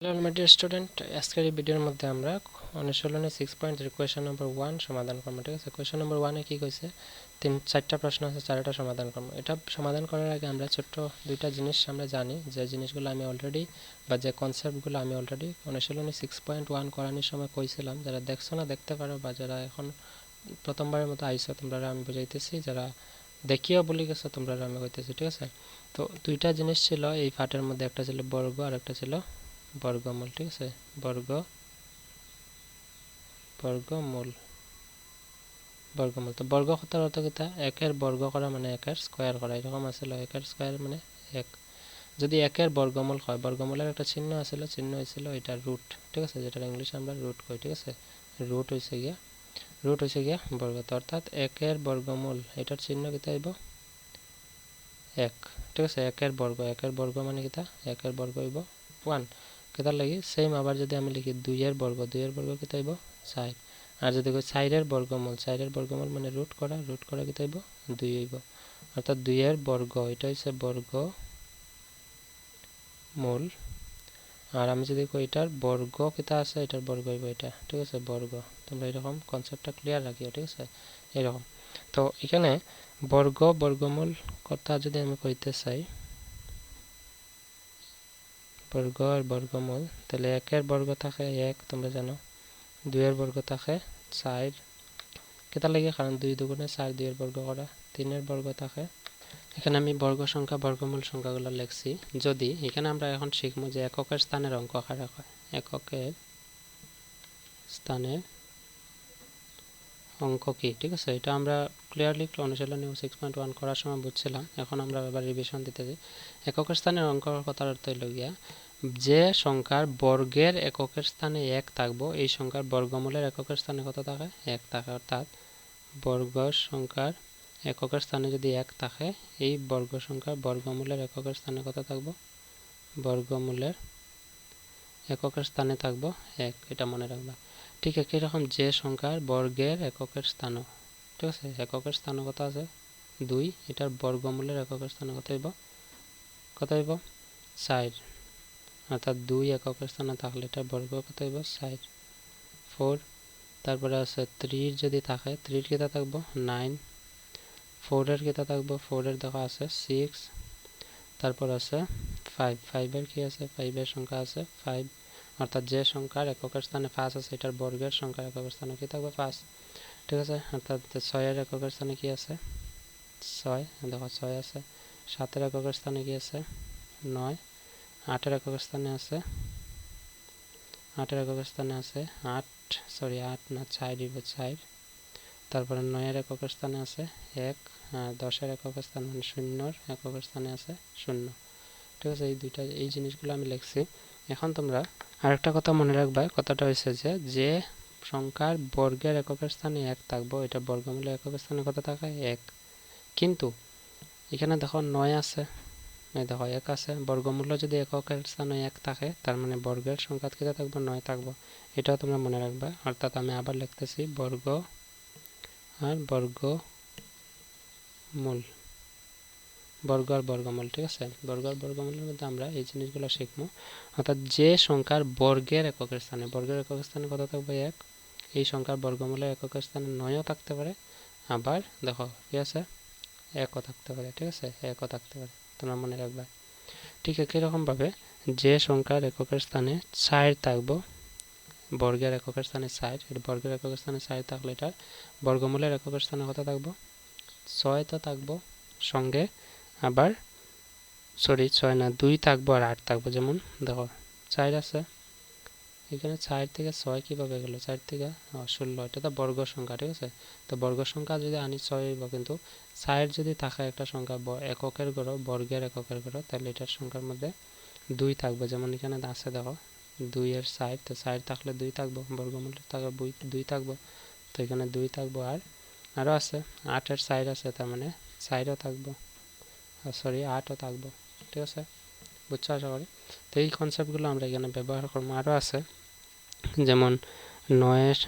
Hello my dear student, আজকের এই ভিডিওর মধ্যে আমরা অনুশীলনে 6.3 কোয়েশ্চন নম্বর 1 সমাধান করব। ঠিক আছে, কোয়েশ্চন নম্বর 1-এ কি কইছে, চারটা প্রশ্ন আছে, চারটা সমাধান করব। এটা সমাধান করার আগে আমরা ছোট্ট দুইটা জিনিস আমরা জানি, যে জিনিসগুলো আমি অলরেডি বা যে কনসেপ্টগুলো আমি অলরেডি অনুশীলনে 6.1 করানোর সময় কইছিলাম। যারা দেখছো না দেখতে পারো, বা যারা এখন প্রথমবারের মতো আইসো তোমরা আমি বুঝাইতেছি, যারা দেখিও বলে গেছো তোমরা আমি কইতেছি। ঠিক আছে, তো দুইটা জিনিস ছিল এই পাঠের মধ্যে, একটা ছিল বর্গ আর একটা ছিল বর্গমূল। ঠিক আছে, বর্গমূল বর্গমূল। তো বর্গ কথার অর্থ কিতা, একের বর্গ করা মানে একের স্কোয়ার করা, এরকম আছিল। একের স্কোয়ার মানে এক। যদি একের বর্গমূল হয়, বর্গমূলের একটা চিহ্ন আছিল, চিহ্ন হয়েছিল এটা রুট। ঠিক আছে, যেটা ইংলিশে আমরা রুট কই। ঠিক আছে, রুট হয়েছে গিয়া বর্গ। অর্থাৎ একের বর্গমূল, এটার চিহ্ন কিতা হইব এক। ঠিক আছে, একের বর্গ মানে কিতা, একের বর্গ হইব 1। কেতার লাগি সেম। আবার যদি আমি লিখি দুইয়ের বর্গ কিতা হইব 4। আর যদি কই 4-এর বর্গমূল মানে রুট করা কিতা হইব 2 হইব। অর্থাৎ 2-এর বর্গ, এটা হচ্ছে বর্গমূল। আর আমি যদি কই এটার বর্গ কিতা আছে, এটার বর্গ হইব এটা। ঠিক আছে, বর্গ। তোমরা এরকম কনসেপ্টটা ক্লিয়ার রাখিও। ঠিক আছে, এরকম। তো এখানে বর্গমূল কথা যদি আমি কইতে চাই, বর্গ আর বর্গমূল, তাহলে একের বর্গ থাকে 1, তোমরা জানো। 2-এর বর্গ থাকে 4, কেতা লাগে, কারণ 2 দুগুণে 4, 2-এর বর্গ করা। 3-এর বর্গ থাকে, এখানে আমি বর্গ সংখ্যা বর্গমূল সংখ্যাগুলো লিখছি। যদি এখানে আমরা এখন শিখবো যে এককের স্থানের অঙ্ক কারে হয়। এককের স্থানের অঙ্ক কি। ঠিক আছে, এটা আমরা ক্লিয়ারলি অনুশীলনী 6.1 করার সময় বুঝছিলাম। এখন আমরা এবার রিভিশন দিতে যাই। এককের স্থানের অঙ্ক কথার অর্থ হইল গিয়া, যে সংখ্যার বর্গের এককের স্থানে 1 থাকবো, এই সংখ্যার বর্গমূলের এককের স্থানে কত থাকে, 1 থাকে। অর্থাৎ বর্গ সংখ্যার এককের স্থানে যদি 1 থাকে, এই বর্গ সংখ্যার বর্গমূলের এককের স্থানে কত থাকবো, বর্গমূলের এককের স্থানে থাকবো 1। এটা মনে রাখবা। ঠিক একই রকম যে সংখ্যার বর্গের এককের স্থানও, ঠিক আছে, এককের স্থানও কত আছে 2, এটার বর্গমূলের এককের স্থানে কত হইব 4। অর্থাৎ 2 এককের স্থানে থাকলে এটার বর্গ কত হইব 4। 4, তারপরে আছে 3 যদি থাকে, 3-এর কিতা থাকবো 9। 4-এর কিতা থাকবো, 4-এর দেখা আছে 6। তারপর আছে 5, 5-এর কি আছে, 5-এর সংখ্যা আছে 5। অর্থাৎ যে সংখ্যার এককের স্থানে 5 আছে, এটার বর্গের সংখ্যার এককের স্থানে কি থাকবে 5। ঠিক আছে, অর্থাৎ 6-এর এককের স্থানে কি আছে 6, দেখো 6 আছে। 7-এর এককের স্থানে কি আছে 9। 8-এর এককের স্থানে আছে 8 না 4 দিব 4। তারপরে 9-এর এককের স্থানে আছে 1। 10-এর এককের স্থানে মানে 0-এর এককের স্থানে আছে 0। ঠিক আছে, এই জিনিসগুলো আমি লিখছি। এখন তোমরা আরেকটা কথা মনে রাখবা, কথাটা হয়েছে যে সংখ্যার বর্গের এককের স্থানে 1 থাকবো, এটা বর্গমূলের এককের স্থানে কত থাকে 1। কিন্তু এখানে দেখো 9 আছে, দেখো 1 আছে, বর্গমূল্য যদি এককের স্থানে 1 থাকে, তার মানে বর্গের সংখ্যা কত থাকবো 9 থাকবো। এটাও তোমরা মনে রাখবা। অর্থাৎ আমি আবার লিখতেছি বর্গ আর বর্গমূল, বর্গ আর বর্গমূল। ঠিক আছে, বর্গ আর বর্গমূলের মধ্যে আমরা এই জিনিসগুলো শিখবো। অর্থাৎ যে সংখ্যার বর্গের এককের স্থানে কত থাকবে 1, এই সংখ্যার বর্গমূলের এককের স্থানে 9ও থাকতে পারে, আবার দেখো কি আছে 1ও থাকতে পারে। ঠিক আছে, 1ও থাকতে পারে, তোমরা মনে রাখবা। ঠিক একই রকমভাবে যে সংখ্যার এককের স্থানে 4 থাকবো, বর্গের এককের স্থানে 4, এটা বর্গের এককের স্থানে 4 থাকলে এটার বর্গমূলের এককের স্থানে কত থাকবো 6 তো থাকবো, সঙ্গে আবার 6 না 2 থাকবো আর 8 থাকবো। যেমন দেখো 4 আছে, এখানে 4 থেকে 6 কীভাবে গেল, 4 থেকে 16, এটা তো বর্গ সংখ্যা। ঠিক আছে, তো বর্গ সংখ্যা যদি আনি 6 হইব, কিন্তু 4 যদি থাকে একটা সংখ্যা এককের গড়, বর্গের এককের গড়, তাহলে এটার সংখ্যার মধ্যে 2 থাকবে। যেমন এখানে আছে দেখো 2-এর 4, তো 4 থাকলে 2 থাকবো, বর্গমূল থাকবে 2 থাকবো, তো এখানে 2 থাকবো। আর আরও আছে 8-এর 4 আছে, তার মানে 4ও থাকবো, 8ও থাকবো। ঠিক আছে, বুঝছো আশা করি। তো এই কনসেপ্টগুলো আমরা এখানে ব্যবহার করবো। আরও আছে যেমন 9-এর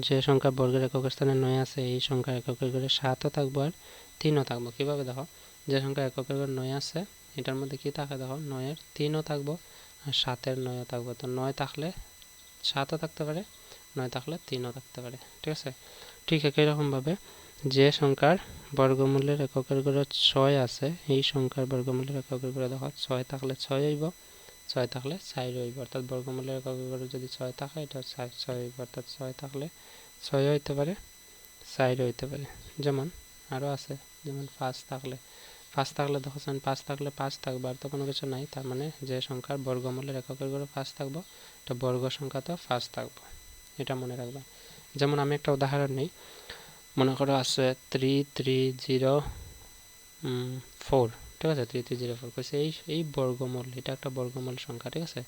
যে সংখ্যা বর্গের এককের স্থানে 9 আছে, এই সংখ্যা এককের ঘরে 7ও থাকবো আর 3ও থাকবো। কীভাবে দেখো, যে সংখ্যা এককের ঘরে 9 আছে, এটার মধ্যে কি থাকে দেখো 9-এর 3ও থাকবো আর 7-এর 9ও থাকবে। তো 9 থাকলে 7ও থাকতে পারে, 9 থাকলে 3ও থাকতে পারে। ঠিক আছে, ঠিক একই রকমভাবে যে সংখ্যার বর্গমূলের এককের ঘরে 6 আছে, এই সংখ্যার বর্গমূলের এককের ঘরে দেখো 6 থাকলে 6 হইব, 6 থাকলে 4 হইব। অর্থাৎ বর্গমূলের এককের ঘরে যদি 6 থাকে এটা 6 হইব। অর্থাৎ 6 থাকলে 6 হইতে পারে, 4 হইতে পারে। যেমন আরও আছে, যেমন 5 থাকলে দেখছেন 5 থাকলে 5 থাকবে, আর তো কোনো কিছু নাই। তার মানে যে সংখ্যার বর্গমূলের এককের ঘরে 5 থাকবো, এটা বর্গ সংখ্যা তো 5 থাকবো, এটা মনে রাখবা। যেমন আমি একটা উদাহরণ নিই, মনে করো আছে 3304, ঠিক আছে, 3304 কইছে এই বর্গমূল, এটা একটা বর্গমূল সংখ্যা। ঠিক আছে,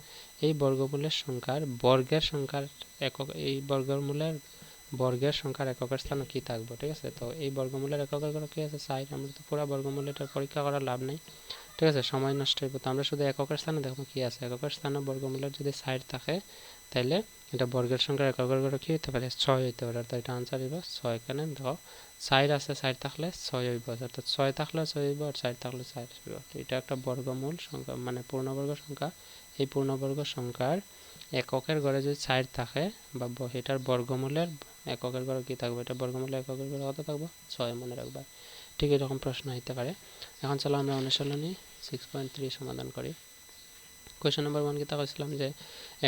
এই বর্গমূলের সংখ্যার বর্গের সংখ্যার একক, এই বর্গের সংখ্যার এককের স্থানে কি থাকবে। ঠিক আছে, তো এই বর্গমূলের এককের ঘরে কি আছে 4, আমরা তো পুরো বর্গমূল এটার পরীক্ষা করার লাভ নেই। ঠিক আছে, সময় নষ্ট হইব। তো আমরা শুধু এককের স্থানে দেখবো কি আছে। এককের স্থানে বর্গমূলের যদি 4 থাকে তাহলে এটা বর্গের সংখ্যার এককের ঘরে কি হইতে পারে 6 হইতে পারে। অর্থাৎ এটা আনসার হইব 6। এখানে দেখো 4 আছে, 4 থাকলে 6 হইব। অর্থাৎ 6 থাকলে 6 হইব, আর 4 থাকলে 4 হইব। এটা একটা বর্গমূল সংখ্যা, মানে পূর্ণবর্গ সংখ্যা। এই পূর্ণবর্গ সংখ্যার এককের ঘরে যদি 4 থাকে বা এটার বর্গমূলের এককের ঘরে কি থাকবে, এটা বর্গমূলের এককের ঘরে কত থাকবে 6, মনে রাখবা। ঠিক এরকম প্রশ্ন হইতে পারে। এখন চলো আমরা অনুশীলনী 6.3 সমাধান করি। কোয়েশ্চন নাম্বার 1 কি কইছিলাম যে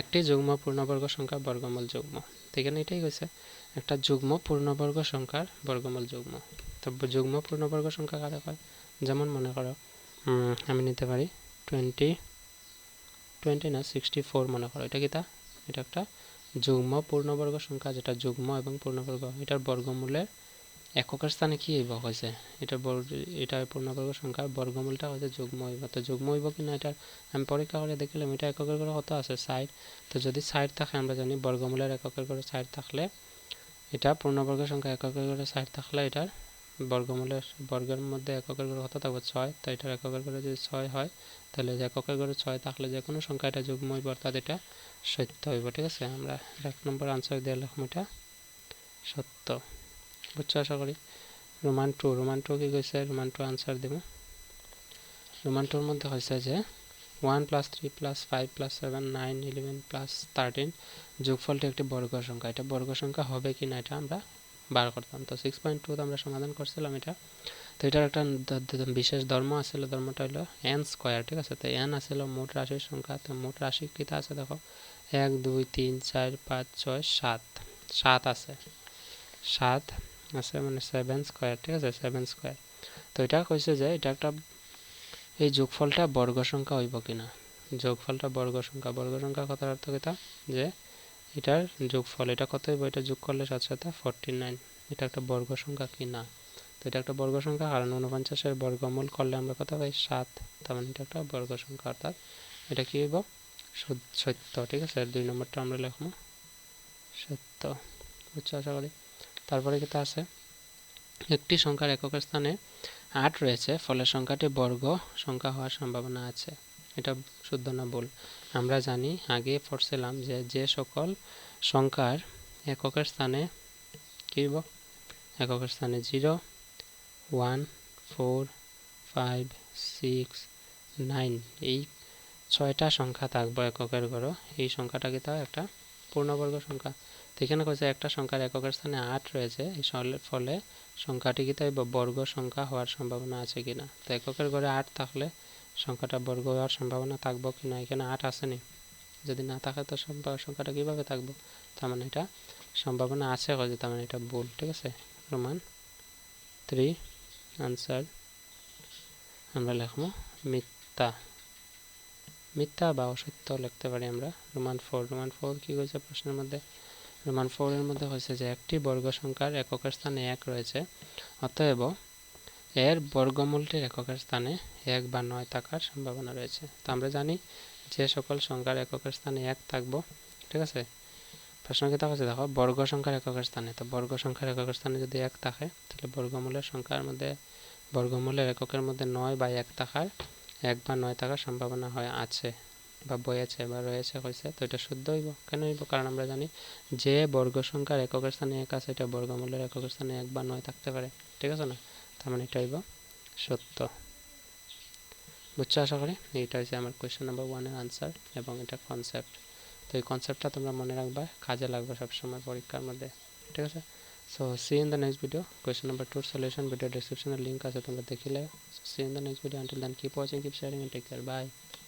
একটি যুগ্ম পূর্ণবর্গ সংখ্যার বর্গমূল যুগ্ম। এখানে এটাই কইছে, একটা যুগ্ম পূর্ণবর্গ সংখ্যার বর্গমূল যুগ্ম। তো যুগ্ম পূর্ণবর্গ সংখ্যা কারা হয়, যেমন মনে করো আমি নিতে পারি 64 মনে করো, এটা কিতা, এটা একটা যুগ্ম পূর্ণবর্গ সংখ্যা, যেটা যুগ্ম এবং পূর্ণবর্গ। এটার বর্গমূলের এককের স্থানে কি হইব হয়েছে, এটা পূর্ণবর্গ সংখ্যার বর্গমূলটা হচ্ছে যুগ্ম হইব। তো যুগ্ম হইব কিনা এটা আমি পরীক্ষা করে দেখলাম, এটা এককের ঘরে কত আছে 4। তো যদি 4 থাকে, আমরা জানি বর্গমূলের এককের ঘরে 4 থাকলে, এটা পূর্ণবর্গ সংখ্যা এককের ঘরে 4 থাকলে এটার বর্গের মধ্যে এককের ঘরে কত থাকবে 6। তো এটার এককের ঘরে যদি 6 হয় তাহলে এককের ঘরে 6 থাকলে যে কোনো সংখ্যা এটা যুগ্ম হইব, অর্থাৎ এটা সত্য হইব। ঠিক আছে, আমরা 1 নম্বর আনসার দিয়ে লিখলাম এটা সত্য। বুঝছো আশা করি। রোমান 2 কি কইছে, রোমান 2 আনসার দেব। রোমান 2 মধ্যে হয়েছে যে 1 + 3 + 5 + 7 9 11 + 13 যোগফলটি একটি বর্গ সংখ্যা। এটা বর্গ সংখ্যা হবে কি না এটা আমরা বার করতাম। তো 6.2 আমরা সমাধান করছিলাম এটা। তো এটার একটা বিশেষ ধর্ম আছিল, ধর্মটা হলো n স্কয়ার। ঠিক আছে, তো n আছিল মোট রাশির সংখ্যা। তো মোট রাশি কিটা আছে দেখো 1 2 3 4 5 6 7, 7 আছে, 7 আছে মানে 7 স্কয়ার। ঠিক আছে, 7 স্কয়ার। তো এটা কইছে যে এটা একটা, এই যোগফলটা বর্গ সংখ্যা হইব কিনা। যোগফলটা বর্গ সংখ্যা কথার অর্থ কিটা, যে এটার যোগফল এটা কত হইব, এটা যোগ করলে 7 7 49, এটা একটা বর্গ সংখ্যা কি না। তো এটা একটা বর্গ সংখ্যা, কারণ 49-এর বর্গমূল করলে আমরা কত পাই 7। তার মানে এটা একটা বর্গ সংখ্যা, অর্থাৎ এটা কি হইব সত্য। ঠিক আছে, 2 নম্বরটা আমরা লিখবো সত্য। বুঝছো আশা করি। তারপরে কিটা আছে, একটি সংখ্যার এককের স্থানে 8 রয়েছে, ফলে সংখ্যাটি বর্গ সংখ্যা হওয়ার সম্ভাবনা আছে। এটা শুদ্ধ না ভুল। আমরা জানি আগে পড়ছিলাম যে যে সকল সংখ্যার এককের স্থানে কি হইব, এককের স্থানে 0 1 4 5 6 9 এই 6টা সংখ্যা থাকবে এককের ঘরে, এই সংখ্যাটা কি তা একটা পূর্ণবর্গ সংখ্যা। তো এখানে কইছে একটা সংখ্যার এককের স্থানে 8 রয়েছে, এই ফলে সংখ্যাটি কি তাই বর্গ সংখ্যা হওয়ার সম্ভাবনা আছে কিনা। তো এককের ঘরে 8 থাকলে সংখ্যাটা বর্গ হওয়ার সম্ভাবনা থাকবো কিনা, এখানে 8 আসেনি, যদি না থাকে তো সংখ্যাটা কিভাবে থাকবো, তার মানে এটা সম্ভাবনা আছে কইছে, তার মানে এটা ভুল। ঠিক আছে, রোমান 3 আনসার আমরা লিখবো মিথ্যা। মিথ্যা বা অসত্য লিখতে পারি আমরা। রোমান 4 কি কইছে প্রশ্নের মধ্যে, রোমান 4 এর মধ্যে হয়েছে যে একটি বর্গ সংখ্যার এককের স্থানে 1 রয়েছে, অতএব এর বর্গমূলটির এককের স্থানে 1 বা 9 থাকার সম্ভাবনা রয়েছে। তো আমরা জানি যে সকল সংখ্যার এককের স্থানে 1 থাকবো। ঠিক আছে, প্রশ্ন কি থাকছে দেখো বর্গ সংখ্যার এককের স্থানে। তো বর্গ সংখ্যার এককের স্থানে যদি 1 থাকে তাহলে বর্গমূলের সংখ্যার মধ্যে, বর্গমূলের এককের মধ্যে 9 বা 1 থাকার, 1 বা 9 থাকার সম্ভাবনা হয় আছে বা বয়েছে বা রয়েছে কইছে। তো এটা শুদ্ধ হইব। কেন হইব, কারণ আমরা জানি যে বর্গ সংখ্যার এককের স্থানে 1 আছে, এটা বর্গমূলের এককের স্থানে 1 বা 9 থাকতে পারে। ঠিক আছে না, তার মানে এটা হইব সত্য। বুঝছো আশা করি। এইটা হচ্ছে আমার কোয়েশ্চেন নাম্বার 1 এর আনসার এবং এটা কনসেপ্ট। তো এই কনসেপ্টটা তোমরা মনে রাখবা, কাজে লাগবে সবসময় পরীক্ষার মধ্যে, ঠিক আছে। So see in the next video. Question number 2 solution video ডেসক্রিপশনে লিঙ্ক আছে, তোমরা দেখিলে। See in the next video. Until then keep watching, keep sharing and take care. By.